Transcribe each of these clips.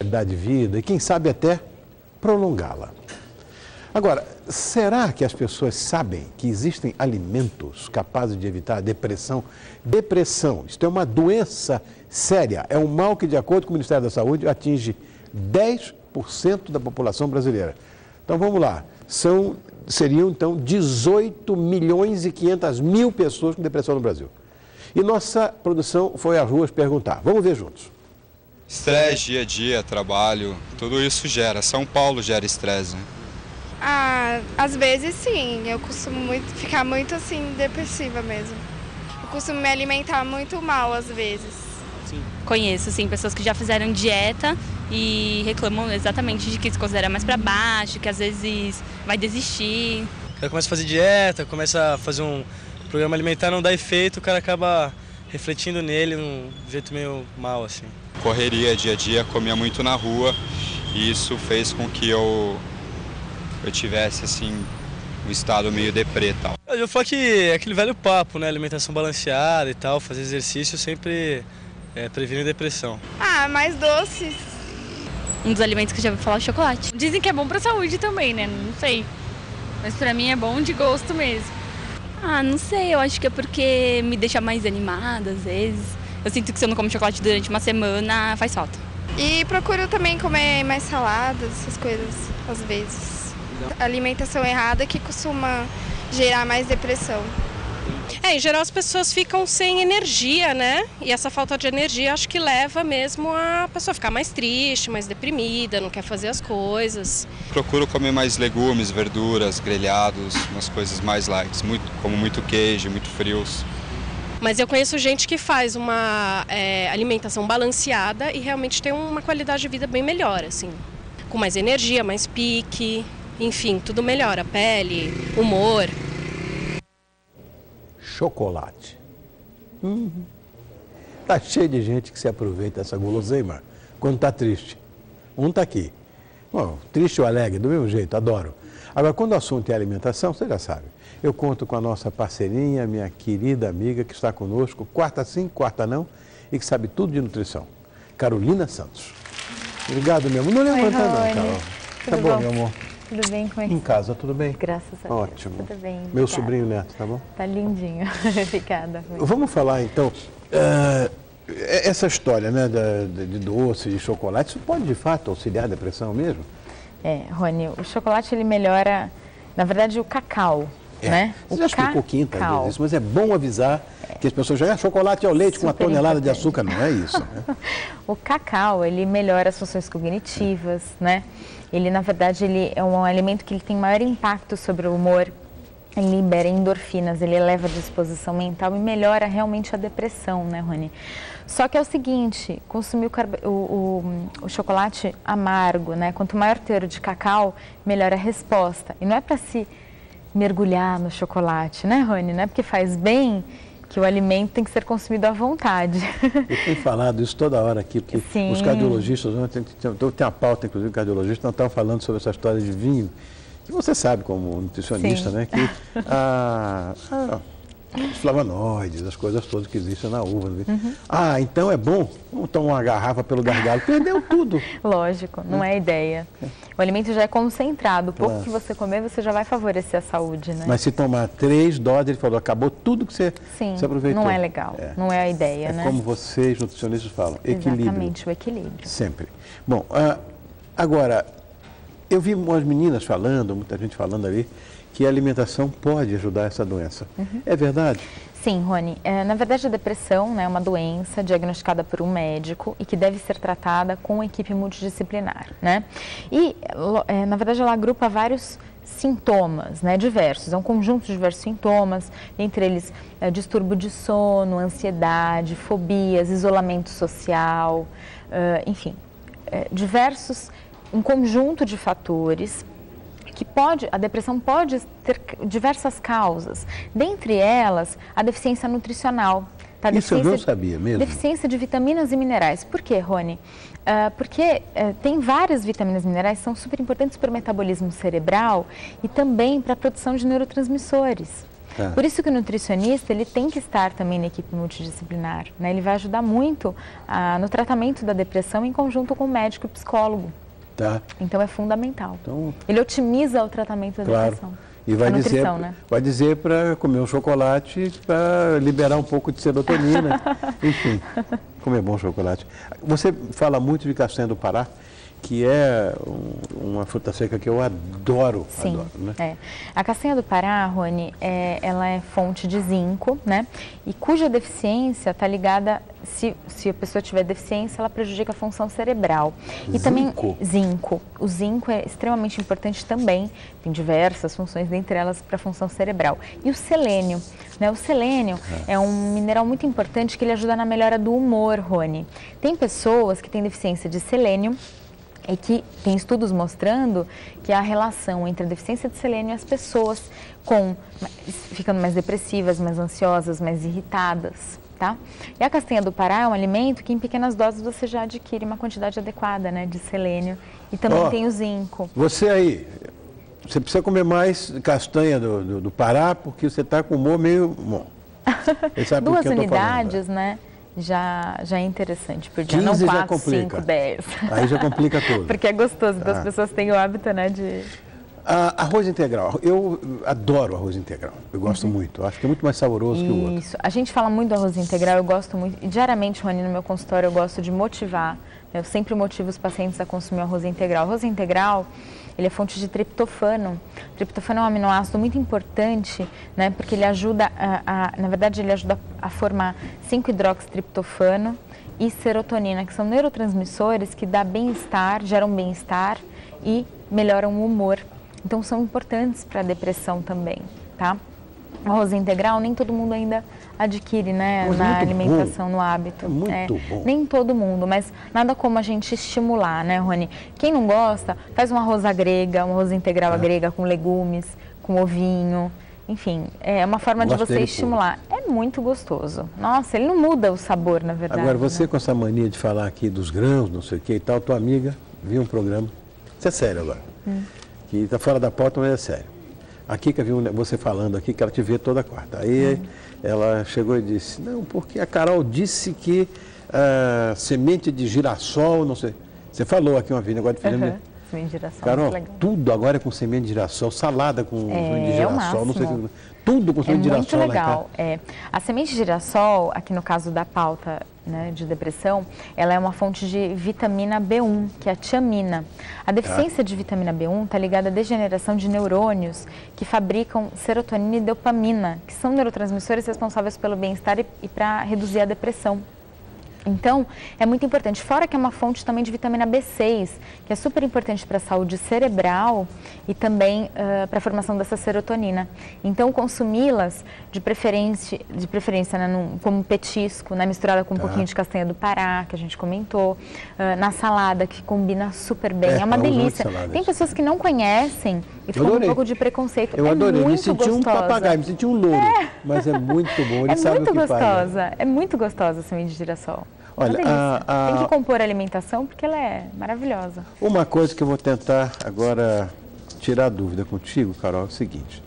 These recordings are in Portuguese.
qualidade de vida e, quem sabe, até prolongá-la. Agora, será que as pessoas sabem que existem alimentos capazes de evitar a depressão? Depressão, isto é uma doença séria, é um mal que, de acordo com o Ministério da Saúde, atinge 10% da população brasileira. Então, vamos lá, seriam, então, 18 milhões e 500 mil pessoas com depressão no Brasil. E nossa produção foi às ruas perguntar. Vamos ver juntos. Estresse, dia a dia, trabalho, tudo isso gera. São Paulo gera estresse, né? Às vezes sim, eu costumo ficar muito assim, depressiva mesmo. Eu costumo me alimentar muito mal às vezes. Sim. Conheço, sim, pessoas que já fizeram dieta e reclamam exatamente de que se considera mais para baixo, que às vezes vai desistir. O cara começa a fazer dieta, começa a fazer um programa alimentar, não dá efeito, o cara acaba refletindo nele de um jeito meio mal, assim. Correria, dia a dia, comia muito na rua e isso fez com que eu tivesse, assim, um estado meio deprê e tal. Eu falo que é aquele velho papo, né? Alimentação balanceada e tal, fazer exercício sempre previne depressão. Mais doces. Um dos alimentos que eu já ouvi falar é o chocolate. Dizem que é bom pra saúde também, né? Não sei. Mas pra mim é bom de gosto mesmo. Não sei, eu acho que é porque me deixa mais animada às vezes. Eu sinto que se eu não como chocolate durante uma semana, faz falta. E procuro também comer mais saladas, essas coisas, às vezes. A alimentação errada que costuma gerar mais depressão. Em geral as pessoas ficam sem energia, né? E essa falta de energia acho que leva mesmo a pessoa ficar mais triste, mais deprimida, não quer fazer as coisas. Procuro comer mais legumes, verduras, grelhados, umas coisas mais light, como muito queijo, muito frios. Mas eu conheço gente que faz uma alimentação balanceada e realmente tem uma qualidade de vida bem melhor, assim. Com mais energia, mais pique, enfim, tudo melhora, pele, humor. Chocolate. Tá cheio de gente que se aproveita dessa guloseima quando tá triste. Tá aqui. Bom, triste ou alegre, do mesmo jeito, adoro. Agora, quando o assunto é alimentação, você já sabe. Eu conto com a nossa parceirinha, minha querida amiga que está conosco, quarta sim, quarta não, e que sabe tudo de nutrição. Carolina Santos. Obrigado, meu amor. Não levanta não, Carol. Tá bom, meu amor? Tudo bem com isso? Em casa, tudo bem? Graças a Deus. Ótimo. Tudo bem. Meu obrigada. sobrinho neto, tá bom? Tá lindinho. Obrigada. Vamos falar, então, essa história, né, de doce, de chocolate, isso pode, de fato, auxiliar a depressão mesmo? Rony, o chocolate, ele melhora, na verdade, o cacau, né? Você já explicou 500 vezes isso, mas é bom avisar que as pessoas já chocolate ao leite com uma tonelada de açúcar, não é isso, né? O cacau, ele melhora as funções cognitivas, né? Ele, na verdade, ele é um alimento que ele tem maior impacto sobre o humor, ele libera endorfinas, ele eleva a disposição mental e melhora realmente a depressão, né, Rony? Só que é o seguinte, consumir o chocolate amargo, né? Quanto maior teor de cacau, melhor a resposta. E não é para se mergulhar no chocolate, né, Rony? Não é porque faz bem que o alimento tem que ser consumido à vontade. Eu tenho falado isso toda hora aqui, porque Sim. Os cardiologistas, tem uma pauta, inclusive, cardiologistas, não estão falando sobre essa história de vinho, que você sabe como nutricionista, Sim. né, que os flavonoides, as coisas todas que existem na uva. Então é bom, vamos tomar uma garrafa pelo gargalo, perdeu tudo. Lógico, não é ideia. O alimento já é concentrado, o pouco que você comer, você já vai favorecer a saúde, né? Mas se tomar 3 doses, ele falou, acabou tudo que você aproveitou. Não é legal, não é a ideia, né? Como vocês, nutricionistas, falam, equilíbrio. Exatamente, o equilíbrio. Sempre. Bom, agora, eu vi umas meninas falando, muita gente falando ali, que a alimentação pode ajudar essa doença. É verdade? Sim, Rony. Na verdade, a depressão, né, é uma doença diagnosticada por um médico e que deve ser tratada com uma equipe multidisciplinar, né? E, na verdade, ela agrupa vários sintomas, né, diversos. É um conjunto de diversos sintomas, entre eles distúrbio de sono, ansiedade, fobias, isolamento social, enfim, um conjunto de fatores que a depressão pode ter diversas causas, dentre elas a deficiência nutricional. Tá? Isso eu não sabia mesmo. Deficiência de vitaminas e minerais. Por quê, Rony? Porque tem várias vitaminas e minerais que são super importantes para o metabolismo cerebral e também para a produção de neurotransmissores. Por isso que o nutricionista ele tem que estar também na equipe multidisciplinar, né? Ele vai ajudar muito no tratamento da depressão em conjunto com o médico e psicólogo. Então é fundamental. Então, ele otimiza o tratamento da depressão. E vai dizer para comer um chocolate para liberar um pouco de serotonina. Enfim, comer bom chocolate. Você fala muito de castanha do Pará, que é uma fruta seca que eu adoro. Sim, adoro, né? A castanha do Pará, Rony, ela é fonte de zinco, né? E cuja deficiência está ligada, se a pessoa tiver deficiência, ela prejudica a função cerebral. E também zinco. O zinco é extremamente importante também, tem diversas funções, dentre elas para a função cerebral. E o selênio, né? O selênio é um mineral muito importante que ele ajuda na melhora do humor, Rony. Tem pessoas que têm deficiência de selênio, e que tem estudos mostrando que há relação entre a deficiência de selênio e as pessoas ficando mais depressivas, mais ansiosas, mais irritadas, tá? E a castanha do Pará é um alimento que em pequenas doses você já adquire uma quantidade adequada, né, de selênio e também tem o zinco. Você aí, você precisa comer mais castanha do Pará porque você está com o humor meio bom. 2 unidades, né? Já é interessante por dia, não 4, 5, 10. Aí já complica tudo. Porque é gostoso, então as pessoas têm o hábito, né, de... Arroz integral, eu adoro arroz integral, eu gosto muito, acho que é muito mais saboroso que o outro. Isso, a gente fala muito do arroz integral, eu gosto muito, e diariamente, Rony, no meu consultório eu gosto de motivar, eu sempre motivo os pacientes a consumir arroz integral. Arroz integral, ele é fonte de triptofano. O triptofano é um aminoácido muito importante, né, porque ele ajuda na verdade, ele ajuda a formar 5-hidroxitriptofano e serotonina, que são neurotransmissores que dão bem-estar, geram bem-estar e melhoram o humor. Então, são importantes para a depressão também, tá? O arroz integral nem todo mundo ainda adquire, né, na alimentação, no hábito. É muito bom. Nem todo mundo, mas nada como a gente estimular, né, Rony? Quem não gosta, faz um arroz à grega, um arroz integral à grega com legumes, com ovinho. Enfim, é uma forma de você estimular. É muito gostoso. Nossa, ele não muda o sabor, na verdade. Agora, você com essa mania de falar aqui dos grãos, não sei o que e tal, tua amiga viu um programa, isso é sério agora, que está fora da porta, mas é sério. A Kika viu você falando aqui que ela te vê toda quarta. Aí ela chegou e disse, não, porque a Carol disse que semente de girassol, não sei. Você falou aqui uma vez, negócio de semente de girassol. Carol, tudo agora é com semente de girassol, salada com semente de girassol, não sei o que. Tudo com semente de girassol. É muito legal. A semente de girassol, aqui no caso da pauta, né, de depressão, ela é uma fonte de vitamina B1, que é a tiamina. A deficiência de vitamina B1 está ligada à degeneração de neurônios que fabricam serotonina e dopamina, que são neurotransmissores responsáveis pelo bem-estar e para reduzir a depressão. Então, é muito importante, fora que é uma fonte também de vitamina B6, que é super importante para a saúde cerebral e também para a formação dessa serotonina. Então, consumi-las de preferência né, como petisco, né, misturada com um pouquinho de castanha do Pará, que a gente comentou, na salada, que combina super bem, é uma delícia. Tem pessoas que não conhecem e ficam com um pouco de preconceito. Eu adorei, me senti gostosa. Um papagaio, me senti um louro, mas é muito bom, ele sabe o que faz. É muito gostosa a semente de girassol. Olha, tem que compor a alimentação porque ela é maravilhosa. Uma coisa que eu vou tentar agora tirar a dúvida contigo, Carol, é o seguinte.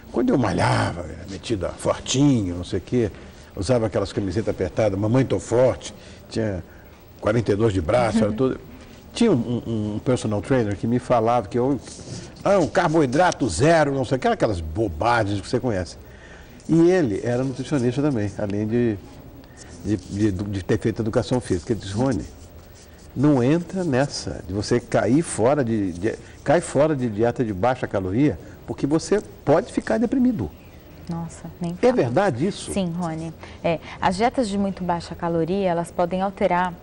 Quando eu malhava, era metido fortinho, não sei o quê, usava aquelas camisetas apertadas, mamãe tô forte, tinha 42 de braço, era tudo. Tinha um personal trainer que me falava que um carboidrato zero, não sei o que, aquelas bobagens que você conhece. E ele era nutricionista também, além de ter feito educação física. Ele disse, Rony, não entra nessa de você cair fora cai fora de dieta de baixa caloria, porque você pode ficar deprimido. Nossa, nem fala. É verdade isso? Sim, Rony. As dietas de muito baixa caloria, elas podem alterar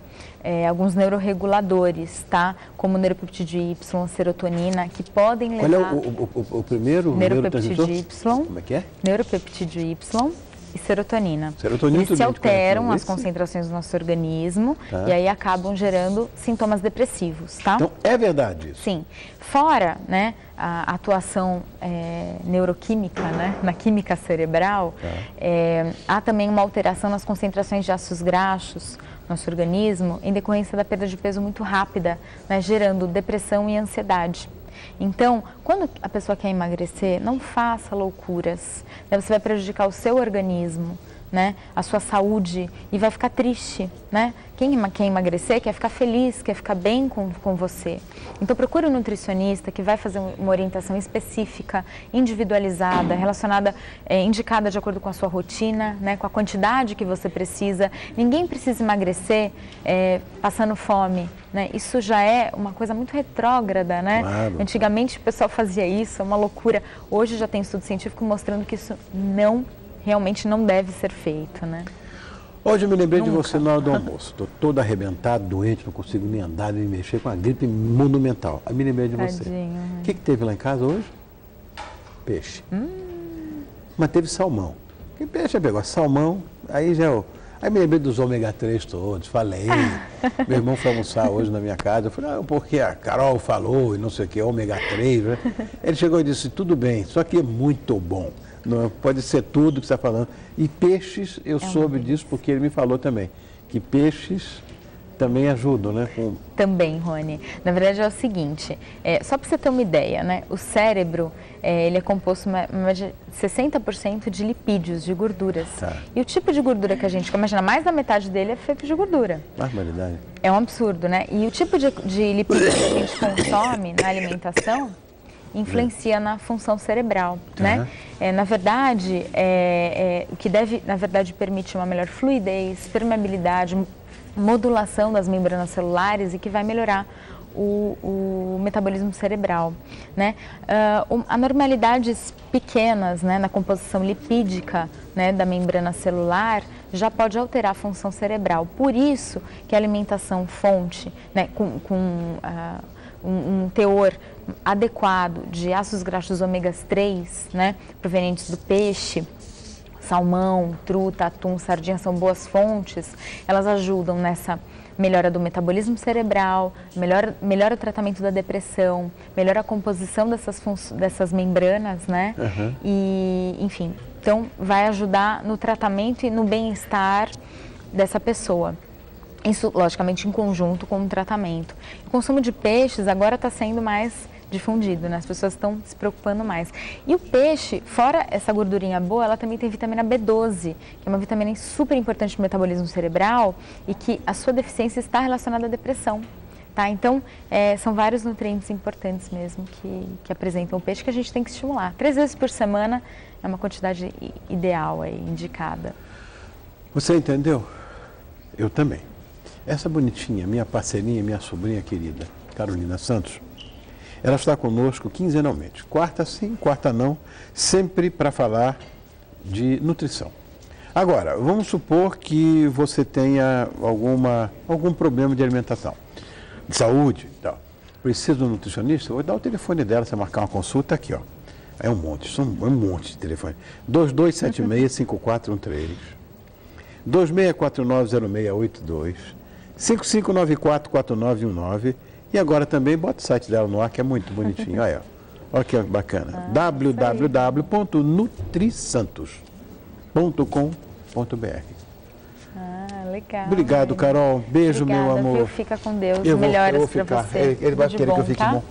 alguns neuroreguladores, tá? Como neuropeptídeo Y, serotonina, que podem levar... Qual é o primeiro neuropeptídeo Y. Como é que é? Neuropeptídeo Y e serotonina. Eles se alteram as concentrações do nosso organismo e aí acabam gerando sintomas depressivos, tá? Então, é verdade isso? Sim. Fora, né, a atuação neuroquímica, né, na química cerebral, há também uma alteração nas concentrações de ácidos graxos no nosso organismo em decorrência da perda de peso muito rápida, né, gerando depressão e ansiedade. Então, quando a pessoa quer emagrecer, não faça loucuras. Você vai prejudicar o seu organismo, né? A sua saúde e vai ficar triste, né? Quem quer emagrecer quer ficar feliz, quer ficar bem com você. Então procure um nutricionista que vai fazer uma orientação específica, individualizada, relacionada, indicada de acordo com a sua rotina, né? Com a quantidade que você precisa. Ninguém precisa emagrecer passando fome, né? Isso já é uma coisa muito retrógrada, né? Claro. Antigamente o pessoal fazia isso, é uma loucura. Hoje já tem estudo científico mostrando que isso realmente não deve ser feito, né? Hoje eu me lembrei de você na hora do almoço. Estou todo arrebentado, doente, não consigo nem andar, nem mexer, com uma gripe monumental. Aí me lembrei de você. Tadinho. O que teve lá em casa hoje? Peixe. Mas teve salmão. Que peixe pegou? Salmão, aí já... Aí me lembrei dos ômega 3 todos, falei. Meu irmão foi almoçar hoje na minha casa. Eu falei, porque a Carol falou e não sei o que, ômega 3. Né? Ele chegou e disse, tudo bem, só que é muito bom. Não, pode ser tudo que você está falando. E peixes, eu soube disso porque ele me falou também, que peixes também ajudam, né? Também, Rony. Na verdade é o seguinte, só para você ter uma ideia, né? O cérebro, ele é composto de 60% de lipídios, de gorduras. Tá. E o tipo de gordura que a gente come, imagina, mais da metade dele é feito de gordura. Barbaridade. É um absurdo, né? E o tipo de lipídios que a gente consome na alimentação influencia na função cerebral, né? Na verdade, o que deve, na verdade, permitir uma melhor fluidez, permeabilidade, modulação das membranas celulares e que vai melhorar o metabolismo cerebral, né? Anormalidades pequenas, né, na composição lipídica, né, da membrana celular já pode alterar a função cerebral. Por isso que a alimentação fonte, né, com um teor adequado de ácidos graxos ômegas 3, né, provenientes do peixe, salmão, truta, atum, sardinha, são boas fontes, elas ajudam nessa melhora do metabolismo cerebral, melhora o tratamento da depressão, melhora a composição dessas membranas, né? E, enfim, então vai ajudar no tratamento e no bem-estar dessa pessoa. Isso, logicamente, em conjunto com o tratamento. O consumo de peixes agora está sendo mais difundido, né? As pessoas estão se preocupando mais. E o peixe, fora essa gordurinha boa, ela também tem vitamina B12, que é uma vitamina super importante para o metabolismo cerebral e que a sua deficiência está relacionada à depressão. Tá? Então, são vários nutrientes importantes mesmo que apresentam o peixe que a gente tem que estimular. 3 vezes por semana é uma quantidade ideal, indicada. Você entendeu? Eu também. Essa bonitinha, minha parceirinha, minha sobrinha querida, Carolina Santos, ela está conosco quinzenalmente, quarta sim, quarta não, sempre para falar de nutrição. Agora, vamos supor que você tenha algum problema de alimentação, de saúde e tal. Precisa de um nutricionista? Vou dar o telefone dela, você marcar uma consulta aqui, ó. É um monte de telefone. 2276-5413, 2649-0682, 5594-4919. E agora também bota o site dela no ar, que é muito bonitinho. Olha que bacana. www.nutrisantos.com.br. Legal. Obrigado, Carol. Beijo, Obrigada, meu amor. Viu? Fica com Deus. Eu Melhoras vou para ficar. você. Ele vai querer que eu fique tá? bom.